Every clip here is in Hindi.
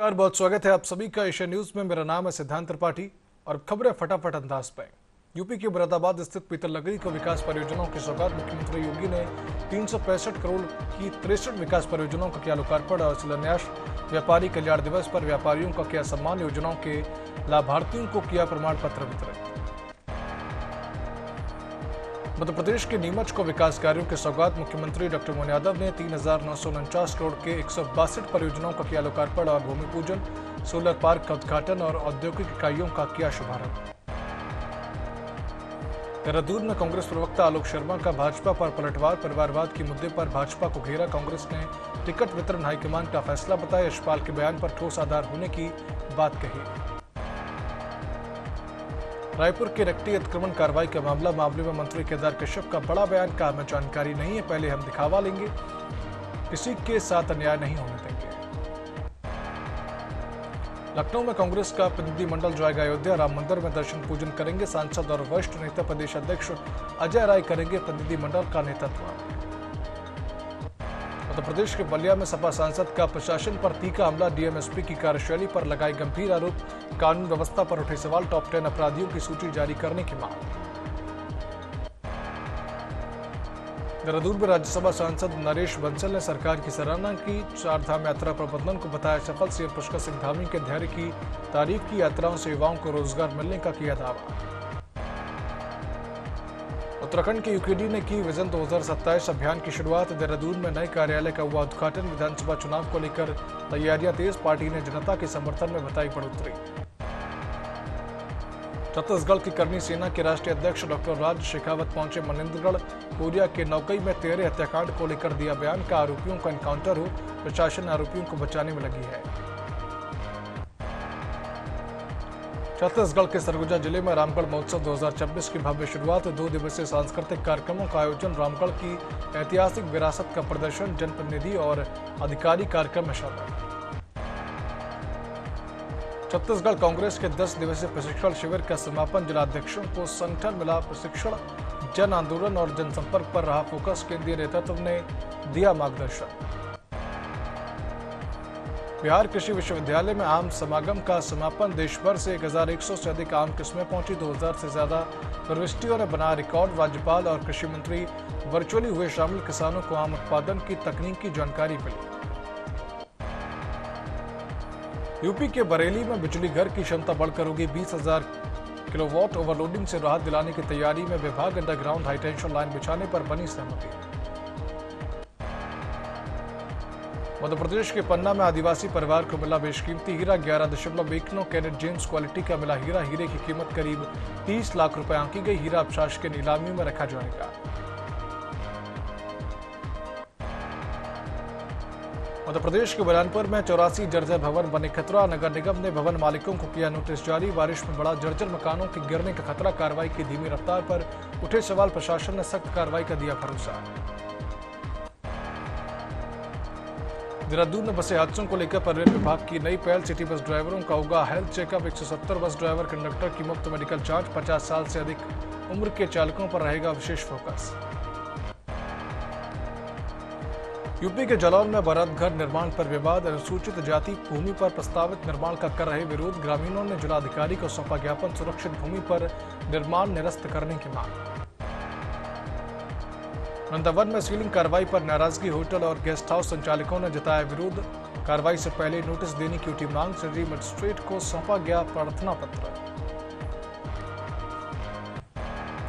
नमस्कार, बहुत स्वागत है आप सभी का एशियन न्यूज में। मेरा नाम है सिद्धांत त्रिपाठी और खबरें फटाफट अंदाज पे। यूपी के मुरादाबाद स्थित पीतल नगरी को विकास परियोजनाओं की सौगात। मुख्यमंत्री योगी ने 365 करोड़ की 63 विकास परियोजनाओं का किया लोकार्पण और शिलान्यास। व्यापारी कल्याण दिवस पर व्यापारियों का किया सम्मान। योजनाओं के लाभार्थियों को किया प्रमाण पत्र वितरित। मध्य प्रदेश के नीमच को विकास कार्यों की सौगात। मुख्यमंत्री डॉक्टर मोहन यादव ने 3,949 करोड़ के 162 परियोजनाओं का किया लोकार्पण और भूमि पूजन। सोलर पार्क का उद्घाटन और औद्योगिक इकाइयों का किया शुभारंभ। देहरादून में कांग्रेस प्रवक्ता आलोक शर्मा का भाजपा पर पलटवार। परिवारवाद के मुद्दे पर भाजपा को घेरा। कांग्रेस ने टिकट वितरण हाईकमान का फैसला बताया। यशपाल के बयान पर ठोस आधार होने की बात कही। रायपुर के रट्टी अतिक्रमण कार्रवाई का मामले में मंत्री केदार कश्यप का बड़ा बयान। का हमें जानकारी नहीं है, पहले हम दिखावा लेंगे, किसी के साथ अन्याय नहीं होने देंगे। लखनऊ में कांग्रेस का प्रतिनिधि मंडल जाएगा अयोध्या। राम मंदिर में दर्शन पूजन करेंगे। सांसद और वरिष्ठ नेता प्रदेश अध्यक्ष अजय राय करेंगे प्रतिनिधि मंडल का नेतृत्व। मध्य प्रदेश के बलिया में सपा सांसद का प्रशासन पर तीखा हमला। डीएमएसपी की कार्यशैली पर लगाए गंभीर आरोप। कानून व्यवस्था पर उठे सवाल। टॉप 10 अपराधियों की सूची जारी करने की मांग। देहरादून में राज्यसभा सांसद नरेश बंसल ने सरकार की सराहना की। चारधाम यात्रा प्रबंधन को बताया सफल। सीएम पुष्कर सिंह धामी के धैर्य की तारीफ की। यात्राओं से युवाओं को रोजगार मिलने का किया दावा। उत्तराखंड के यूकेडी ने की विजन 2027 अभियान की शुरुआत। देहरादून में नए कार्यालय का हुआ उद्घाटन। विधानसभा चुनाव को लेकर तैयारियां तेज। पार्टी ने जनता के समर्थन में बताई बढ़ोतरी। छत्तीसगढ़ की करनी सेना के राष्ट्रीय अध्यक्ष डॉक्टर राज शेखावत पहुंचे मनेंद्रगढ़। कोरिया के नौकई में 13 हत्याकांड को लेकर दिया बयान। का आरोपियों का एनकाउंटर हो, प्रशासन आरोपियों को बचाने में लगी है। छत्तीसगढ़ के सरगुजा जिले में रामगढ़ महोत्सव 2026 की भव्य शुरुआत। 2 दिवसीय सांस्कृतिक कार्यक्रमों का आयोजन। रामगढ़ की ऐतिहासिक विरासत का प्रदर्शन। जनप्रतिनिधि और अधिकारी कार्यक्रम में शामिल। छत्तीसगढ़ कांग्रेस के 10 दिवसीय प्रशिक्षण शिविर का समापन। जिलाध्यक्षों को संगठन मिला प्रशिक्षण। जन आंदोलन और जनसंपर्क पर रहा फोकस। केंद्रीय नेतृत्व ने दिया मार्गदर्शन। बिहार कृषि विश्वविद्यालय में आम समागम का समापन। देश भर से 1100 से अधिक आम किस्में पहुंची। 2000 से ज्यादा प्रविष्टियों ने बनाया रिकॉर्ड। राज्यपाल और कृषि मंत्री वर्चुअली हुए शामिल। किसानों को आम उत्पादन की तकनीक की जानकारी मिली। यूपी के बरेली में बिजली घर की क्षमता बढ़कर होगी 20,000 किलोवाट। ओवरलोडिंग से राहत दिलाने की तैयारी में विभाग। अंडरग्राउंड हाईटेंशन लाइन बिछाने पर बनी सहमति। मध्य प्रदेश के पन्ना में आदिवासी परिवार को मिला बेशकीमती हीरा। 11.19 कैरेट जेम्स क्वालिटी का मिला हीरा। हीरे की कीमत करीब 30 लाख रुपए आंकी गई। हीरा अब शासकीय नीलामी में रखा जाएगा। मध्य प्रदेश के बुरहानपुर में 84 जर्जर भवन बने खतरा। नगर निगम ने भवन मालिकों को किया नोटिस जारी। बारिश में बड़ा जर्जर मकानों के गिरने का खतरा। कार्रवाई की धीमी रफ्तार पर उठे सवाल। प्रशासन ने सख्त कार्रवाई का दिया भरोसा। देहरादून में बसे हादसों को लेकर परिवहन विभाग की नई पहल। सिटी बस ड्राइवरों का होगा health checkup. 170 bus driver conductor की मुफ्त मेडिकल जांच। 50 साल से अधिक उम्र के चालकों पर रहेगा विशेष फोकस। यूपी के जालौन में बारात घर निर्माण पर विवाद। अनुसूचित जाति भूमि पर प्रस्तावित निर्माण का कर रहे विरोध। ग्रामीणों ने जिलाधिकारी को सौंपा ज्ञापन। सुरक्षित भूमि पर निर्माण निरस्त करने की मांग। वृंदावन में सीलिंग कार्रवाई पर नाराजगी। होटल और गेस्ट हाउस संचालकों ने जताया विरोध। कार्रवाई से पहले नोटिस देने की उठी मांग। सिटी मजिस्ट्रेट को सौंपा गया प्रार्थना पत्र।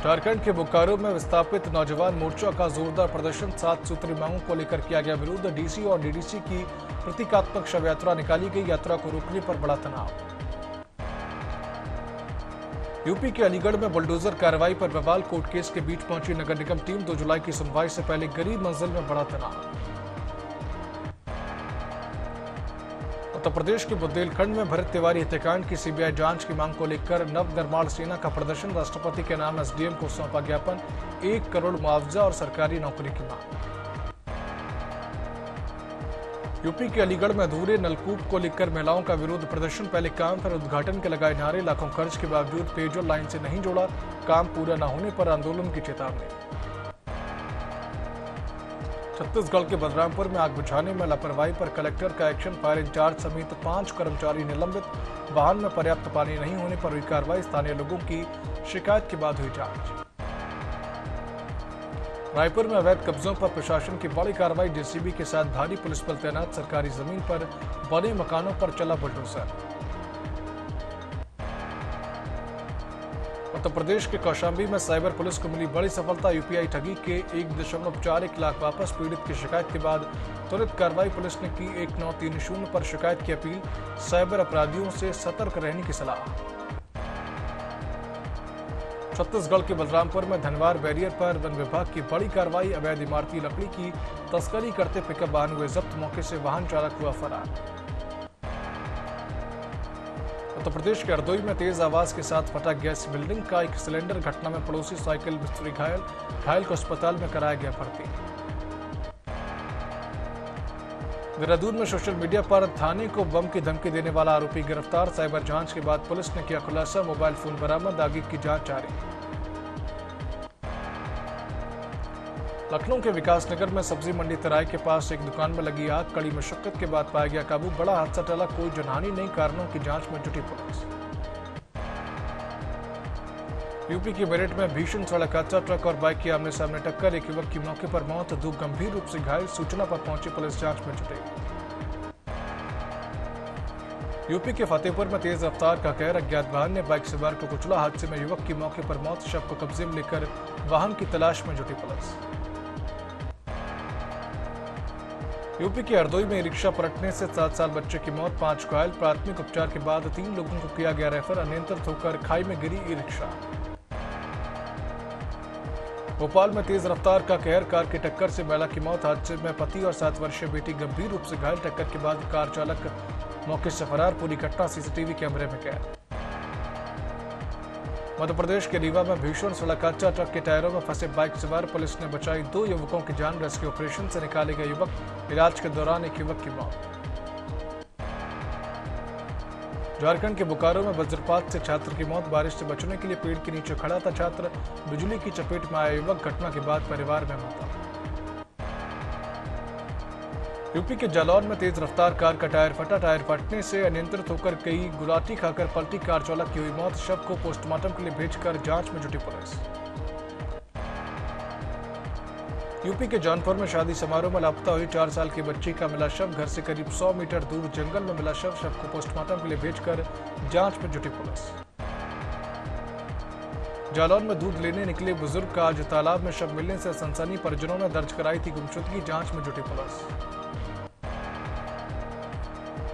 झारखंड के बोकारो में विस्थापित नौजवान मोर्चा का जोरदार प्रदर्शन। 7 सूत्री मांगों को लेकर किया गया विरोध। डीसी और डीडीसी की प्रतीकात्मक शव यात्रा निकाली गई। यात्रा को रोकने पर बड़ा तनाव। यूपी के अलीगढ़ में बुलडोजर कार्रवाई पर बवाल। कोर्ट केस के बीच पहुंची नगर निगम टीम। 2 जुलाई की सुनवाई से पहले गरीब मंजिल में बड़ा तनाव। उत्तर प्रदेश के बुंदेलखंड में भरत तिवारी हत्याकांड की सीबीआई जांच की मांग को लेकर नवनिर्माण सेना का प्रदर्शन। राष्ट्रपति के नाम एसडीएम को सौंपा ज्ञापन। 1 करोड़ मुआवजा और सरकारी नौकरी की मांग। यूपी के अलीगढ़ में अधूरे नलकूप को लेकर महिलाओं का विरोध प्रदर्शन। पहले काम पर उद्घाटन के लगाए नारे। लाखों खर्च के बावजूद पेयजल लाइन से नहीं जोड़ा। काम पूरा न होने पर आंदोलन की चेतावनी। छत्तीसगढ़ के बलरामपुर में आग बुझाने में लापरवाही पर कलेक्टर का एक्शन, फायर इंचार्ज समेत 5 कर्मचारी निलंबित। वाहन में पर्याप्त पानी नहीं होने पर हुई कार्रवाई, स्थानीय लोगों की शिकायत के बाद हुई जांच। रायपुर में अवैध कब्जों पर प्रशासन की बड़ी कार्रवाई, जेसीबी के साथ भारी पुलिस बल तैनात, सरकारी जमीन पर बने मकानों पर चला बुलडोजर। उत्तर प्रदेश के कौशाम्बी में साइबर पुलिस को मिली बड़ी सफलता, यूपीआई ठगी के 1.41 लाख वापस, पीड़ित की शिकायत के बाद त्वरित कार्रवाई, पुलिस ने की 1930 पर शिकायत की अपील, साइबर अपराधियों से सतर्क रहने की सलाह। छत्तीसगढ़ के बलरामपुर में धनवार बैरियर पर वन विभाग की बड़ी कार्रवाई, अवैध इमारती लकड़ी की तस्करी करते पिकअप वाहन हुए जब्त, मौके से वाहन चालक हुआ फरार। उत्तर प्रदेश के हरदोई में तेज आवाज के साथ फटा गैस बिल्डिंग का एक सिलेंडर, घटना में पड़ोसी साइकिल मिस्त्री घायल को अस्पताल में कराया गया भर्ती। देहरादून में सोशल मीडिया पर थाने को बम की धमकी देने वाला आरोपी गिरफ्तार, साइबर जांच के बाद पुलिस ने किया खुलासा, मोबाइल फोन बरामद, आगे की जांच जारी। लखनऊ के विकासनगर में सब्जी मंडी तराई के पास एक दुकान में लगी आग, कड़ी मशक्कत के बाद पाया गया काबू, बड़ा हादसा टला, कोई जनहानि नहीं, कारणों की जांच में जुटी पुलिस। यूपी के मेरठ में भीषण सड़क हादसा, ट्रक और बाइक की आमने सामने टक्कर, एक युवक की मौके पर मौत, 2 गंभीर रूप से घायल, सूचना पर पहुंची पुलिस जांच में जुटी। यूपी के फतेहपुर में तेज रफ्तार का कहर, अज्ञात वाहन ने बाइक सवार को कुचला, हादसे में युवक की मौके पर मौत, शव को कब्जे में लेकर वाहन की तलाश में जुटी पुलिस। यूपी के हरदोई में रिक्शा पलटने से 7 साल बच्चे की मौत, 5 घायल, प्राथमिक उपचार के बाद 3 लोगों को किया गया रेफर, अनियंत्रित होकर खाई में गिरी ई रिक्शा। भोपाल में तेज रफ्तार का कहर, कार की टक्कर से महिला की मौत, हादसे में पति और 7 वर्षीय बेटी गंभीर रूप से घायल, टक्कर के बाद कार चालक मौके से फरार, पूरी घटना सीसीटीवी कैमरे में कैद। मध्य प्रदेश के रीवा में भीषण सड़क हादसा, ट्रक के टायरों में फंसे बाइक सवार, पुलिस ने बचाई 2 युवकों की जान, रेस्क्यू ऑपरेशन से निकाले गए युवक, इलाज के दौरान एक युवक की मौत। झारखंड के बोकारो में वज्रपात से छात्र की मौत, बारिश से बचने के लिए पेड़ के नीचे खड़ा था छात्र, बिजली की चपेट में आया युवक, घटना के बाद परिवार में मौत। यूपी के जालौन में तेज रफ्तार कार का टायर फटा, टायर फटने से अनियंत्रित होकर कई गुलाटी खाकर पलटी, कार चालक की हुई मौत, शव को पोस्टमार्टम के लिए भेजकर जांच में जुटी पुलिस। यूपी के जौनपुर में शादी समारोह में लापता हुई 4 साल की बच्ची का मिला शव, घर से करीब 100 मीटर दूर जंगल में मिला शव, शव को पोस्टमार्टम के लिए भेजकर जांच में जुटी पुलिस। जालौन में दूध लेने निकले बुजुर्ग का आज तालाब में शव मिलने से सनसनी, परिजनों ने दर्ज कराई थी गुमशुदगी, जांच में जुटी पुलिस।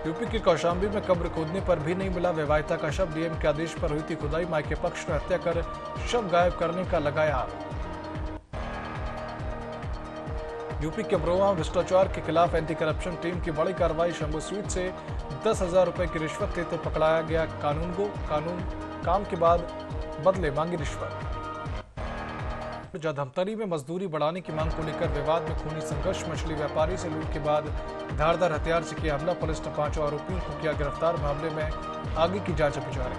यूपी के कौशाम्बी में कब्र खोदने पर भी नहीं मिला विवाहिता का शव, डीएम के आदेश पर हुई थी खुदाई, मायके पक्ष ने हत्या कर शव गायब करने का लगाया आरोप। यूपी के अमरोहा भ्रष्टाचार के खिलाफ एंटी करप्शन टीम की बड़ी कार्रवाई, शंभू स्वीट से 10,000 रुपए की रिश्वत लेते पकड़ाया गया कानून काम के बाद बदले मांगी रिश्वत। धमतरी में मजदूरी बढ़ाने की मांग को लेकर विवाद में खूनी संघर्ष, मछली व्यापारी से लूट के बाद धारदार हथियार से किया हमला, पुलिस ने 5 आरोपियों को किया गिरफ्तार, मामले में आगे की जांच अभी जारी।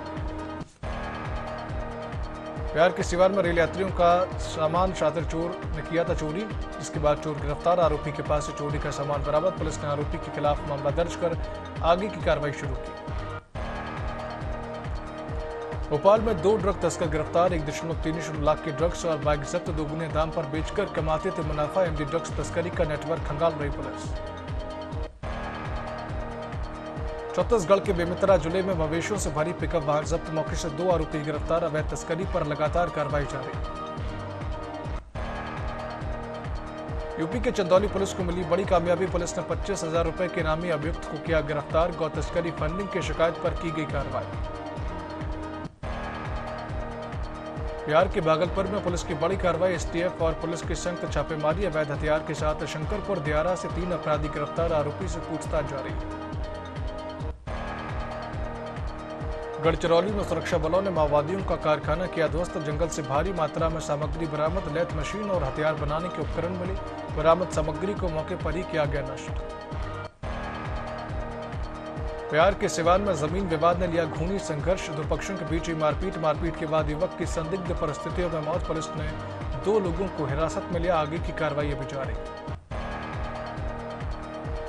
बिहार के सिवान में रेल यात्रियों का सामान शातिर चोर ने किया था चोरी, जिसके बाद चोर गिरफ्तार, आरोपी के पास से चोरी का सामान बरामद, पुलिस ने आरोपी के खिलाफ मामला दर्ज कर आगे की कार्रवाई शुरू की। भोपाल में 2 ड्रग तस्कर गिरफ्तार, 1.30 लाख के ड्रग्स और बाइक जब्त, दोगुने दाम पर बेचकर कमाते थे मुनाफा, एमडी ड्रग्स तस्करी का नेटवर्क खंगाल रही पुलिस। छत्तीसगढ़ के बेमितरा जिले में मवेशियों से भरी पिकअप वाहन जब्त, मौके से 2 आरोपी गिरफ्तार, अवैध तस्करी पर लगातार कार्रवाई जारी। यूपी के चंदौली पुलिस को मिली बड़ी कामयाबी, पुलिस ने 25,000 रुपए के इनामी अभियुक्त को किया गिरफ्तार, गौ तस्करी फंडिंग की शिकायत पर की गई कार्रवाई। बिहार के भागलपुर में पुलिस की बड़ी कार्रवाई, एसटीएफ और पुलिस की संयुक्त छापेमारी, अवैध हथियार के साथ शंकरपुर दियारा से 3 अपराधी गिरफ्तार, आरोपी से पूछताछ जारी। गढ़चिरौली में सुरक्षा बलों ने माओवादियों का कारखाना किया ध्वस्त, जंगल से भारी मात्रा में सामग्री बरामद, लैथ मशीन और हथियार बनाने के उपकरण मिले, बरामद सामग्री को मौके पर ही किया गया नष्ट। बिहार के सिवान में जमीन विवाद ने लिया खूनी संघर्ष, 2 पक्षों के बीच हुई मारपीट के बाद युवक की संदिग्ध परिस्थितियों में मौत, पुलिस ने 2 लोगों को हिरासत में लिया, आगे की कार्रवाई अभी जारी।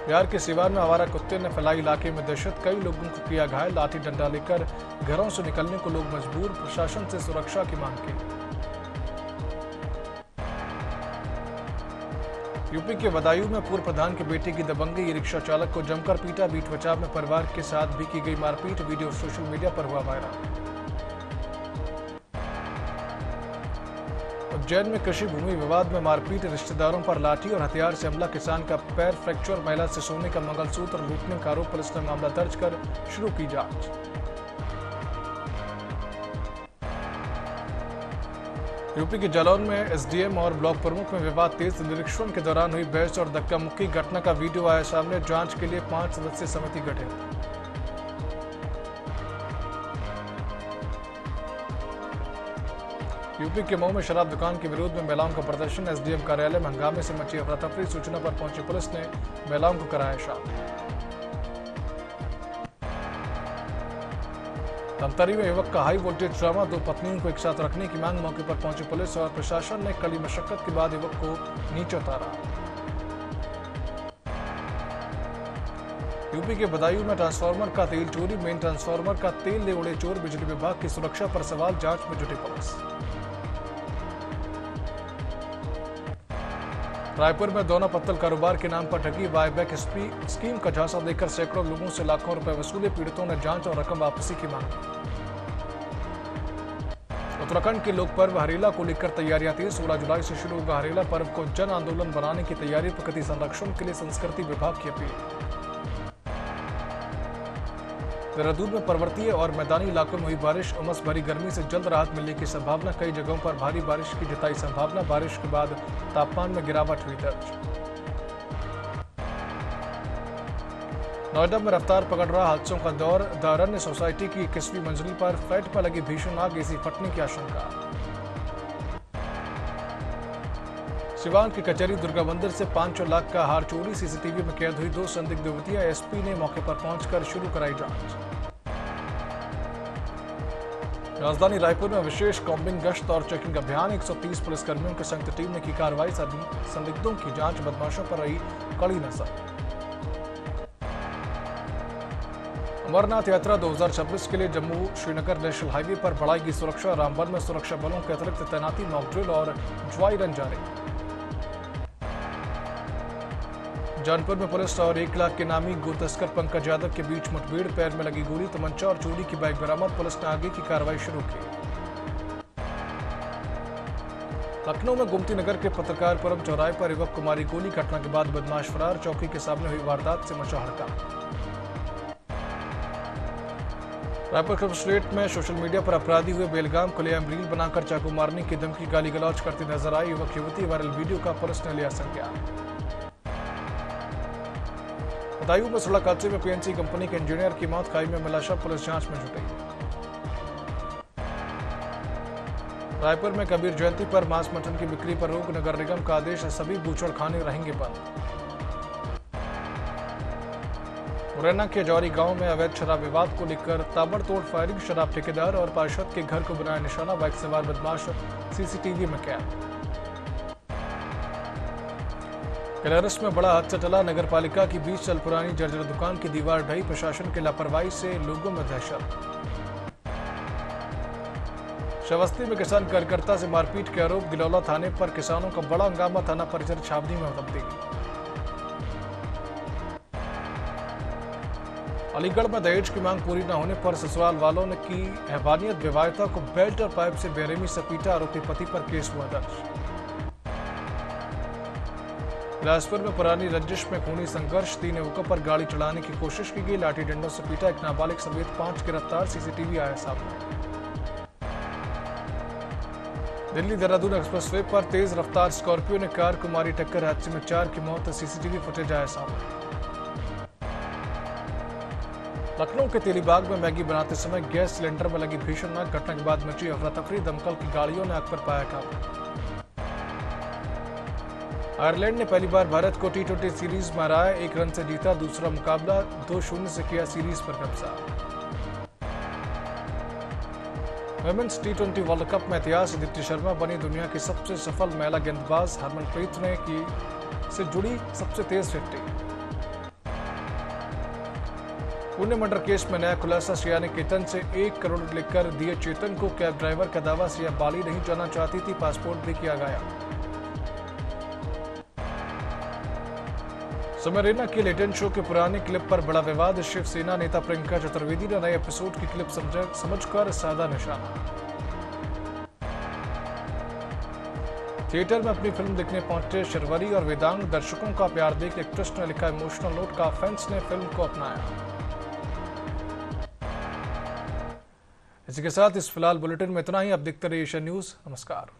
बिहार के सिवान में आवारा कुत्ते ने फैलाई इलाके में दहशत, कई लोगों को किया घायल, लाठी डंडा लेकर घरों से निकलने को लोग मजबूर, प्रशासन से सुरक्षा की मांग की। यूपी के बदायूं में पूर्व प्रधान के बेटे की दबंगई, रिक्शा चालक को जमकर पीटा, बीट बचाव में परिवार के साथ भी की गई मारपीट, वीडियो सोशल मीडिया पर हुआ वायरल। उज्जैन में कृषि भूमि विवाद में मारपीट, रिश्तेदारों पर लाठी और हथियार से हमला, किसान का पैर फ्रैक्चर, महिला से सोने का मंगलसूत्र लूटने का आरोप, पुलिस ने मामला दर्ज कर शुरू की जांच। यूपी के जालौन में एसडीएम और ब्लॉक प्रमुख में विवाद तेज, निरीक्षण के दौरान हुई बहस और धक्का मुक्की, घटना का वीडियो आया सामने, जांच के लिए 5 सदस्यीय समिति गठित। यूपी के मऊ में शराब दुकान के विरोध में महिलाओं का प्रदर्शन, एसडीएम कार्यालय में हंगामे से मची अफरा तफरी, सूचना पर पहुंची पुलिस ने महिलाओं को कराया शांत। धमतरी में युवक का हाई वोल्टेज ड्रामा, 2 पत्नियों को एक साथ रखने की मांग, मौके पर पहुंची पुलिस और प्रशासन ने कड़ी मशक्कत के बाद युवक को नीचे उतारा। यूपी के बदायूं में ट्रांसफार्मर का तेल चोरी, मेन ट्रांसफार्मर का तेल ले उड़े चोर, बिजली विभाग की सुरक्षा पर सवाल, जांच में जुटी पुलिस। रायपुर में दोना पत्तल कारोबार के नाम पर ठगी, बायबैक स्कीम का झांसा देकर सैकड़ों लोगों से लाखों रुपए वसूले, पीड़ितों ने जांच और रकम वापसी की मांग की। उत्तराखंड के लोक पर्व हरेला को लेकर तैयारियां तेज, 16 जुलाई से शुरू होगा हरेला पर्व को जन आंदोलन बनाने की तैयारी, प्रकृति संरक्षण के लिए संस्कृति विभाग की अपील। देहरादून में पर्वतीय और मैदानी इलाकों में हुई बारिश, उमस भरी गर्मी से जल्द राहत मिलने की संभावना, कई जगहों पर भारी बारिश की जताई संभावना, बारिश के बाद तापमान में गिरावट हुई दर्ज। नोएडा में रफ्तार पकड़ रहा हादसों का दौर, दारण्य सोसाइटी की 21वीं मंजिल पर फ्लैट पर लगी भीषण आग, एसी फटने की आशंका। सिवान की कचहरी दुर्गा मंदिर से 500 लाख का हार चोरी, सीसीटीवी में कैद हुई 2 संदिग्ध युवतियां, एसपी ने मौके पर पहुंचकर शुरू कराई जांच। राजधानी रायपुर में विशेष कॉम्बिंग गश्त और चेकिंग अभियान, 130 पुलिसकर्मियों की संयुक्त टीम ने की कार्रवाई, संदिग्धों की जांच, बदमाशों पर रही कड़ी नजर। अमरनाथ यात्रा 2026 के लिए जम्मू श्रीनगर नेशनल हाईवे पर बढ़ाएगी सुरक्षा, रामबन में सुरक्षा बलों के अतिरिक्त तैनाती, मॉक ड्रिल और ड्राई रन जारी। जौनपुर में पुलिस और 1 लाख के नामी गो तस्कर पंकज यादव के बीच मुठभेड़, पैर में लगी गोली, तमंचा और चोरी की बाइक बरामद, पुलिस ने आगे की कार्रवाई शुरू की। लखनऊ में गोमती नगर के पत्रकारपुरम चौराहे पर युवक को मारी गोली, घटना के बाद बदमाश फरार, चौकी के सामने हुई वारदात से मचा हड़कंप। रायपुर कमिश्नरेट में सोशल मीडिया पर अपराधी हुए बेलगाम, खुलेआम रील बनाकर चाकू मारने की धमकी, गाली गलौज करती नजर आई युवक युवती, वायरल वीडियो का पुलिस ने लिया संज्ञान। बदायूं में सड़क हादसे में पीएनसी कंपनी के इंजीनियर की मौत, खाई में मिला शव, पुलिस जांच में जुटी। रायपुर में कबीर जयंती पर मांस मटन की बिक्री पर रोक, नगर निगम का आदेश, सभी बूचड़ खाने रहेंगे बंद। मुरैना के जौरी गांव में अवैध शराब विवाद को लेकर ताबड़तोड़ फायरिंग, शराब ठेकेदार और पार्षद के घर को बनाया निशाना, बाइक सवार बदमाश सीसीटीवी में कैद। कैलारस में बड़ा हादसा टला, नगर पालिका की 20 साल पुरानी जर्जर दुकान की दीवार ढही, प्रशासन की लापरवाही से लोगों में दहशत। श्रावस्ती में किसान कार्यकर्ता से मारपीट के आरोप, गिलौला थाने पर किसानों का बड़ा हंगामा, थाना परिसर छावनी में तब्दीली। अलीगढ़ में दहेज की मांग पूरी न होने पर ससुराल वालों ने की हैवानियत, विवाहिता को बेल्ट और पाइप से बेरहमी से पीटा, आरोपी पति पर केस हुआ दर्ज। बिलासपुर में पुरानी रंजिश में खूनी संघर्ष, 3 युवकों पर गाड़ी चढ़ाने की कोशिश की गई, लाठी डंडों से पीटा, एक नाबालिग समेत 5 गिरफ्तार, सीसीटीवी आया सामने। दिल्ली देहरादून एक्सप्रेसवे पर तेज रफ्तार स्कॉर्पियो ने कार को मारी टक्कर, हादसे में 4 की मौत, सीसीटीवी फुटेज आया सामने। लखनऊ के तेलीबाग में मैगी बनाते समय गैस सिलेंडर में लगी भीषण आग, घटना के बाद मची अफरा तफरी, दमकल की गाड़ियों ने आग पर पाया काबू। आयरलैंड ने पहली बार भारत को T20 सीरीज में हराया, 1 रन से जीता, दूसरा मुकाबला 2-0 से किया सीरीज पर कब्जा। वुमेन्स T20 वर्ल्ड कप में इतिहास, दीप्ति शर्मा बनी दुनिया की सबसे सफल महिला गेंदबाज, हरमनप्रीत ने की से जुड़ी सबसे तेज 50। पुणे मर्डर केस में नया खुलासा, सिया ने केतन से 1 करोड़ लेकर दिए चेतन को। कैब ड्राइवर का दावा, सिया बाली नहीं जाना चाहती थी, पासपोर्ट भी किया गया। समय रैना के लेटेंट शो के पुराने क्लिप पर बड़ा विवाद, शिवसेना नेता प्रियंका चतुर्वेदी ने नए एपिसोड की क्लिप समझकर साधा निशाना। थिएटर में अपनी फिल्म देखने पहुंचे शर्वरी और वेदांग, दर्शकों का प्यार देख एक्ट्रेस ने लिखा इमोशनल नोट का, फैंस ने फिल्म को अपनाया। इसी के साथ इस फिलहाल बुलेटिन में इतना ही। अब देखते रहिए एशियन न्यूज। नमस्कार।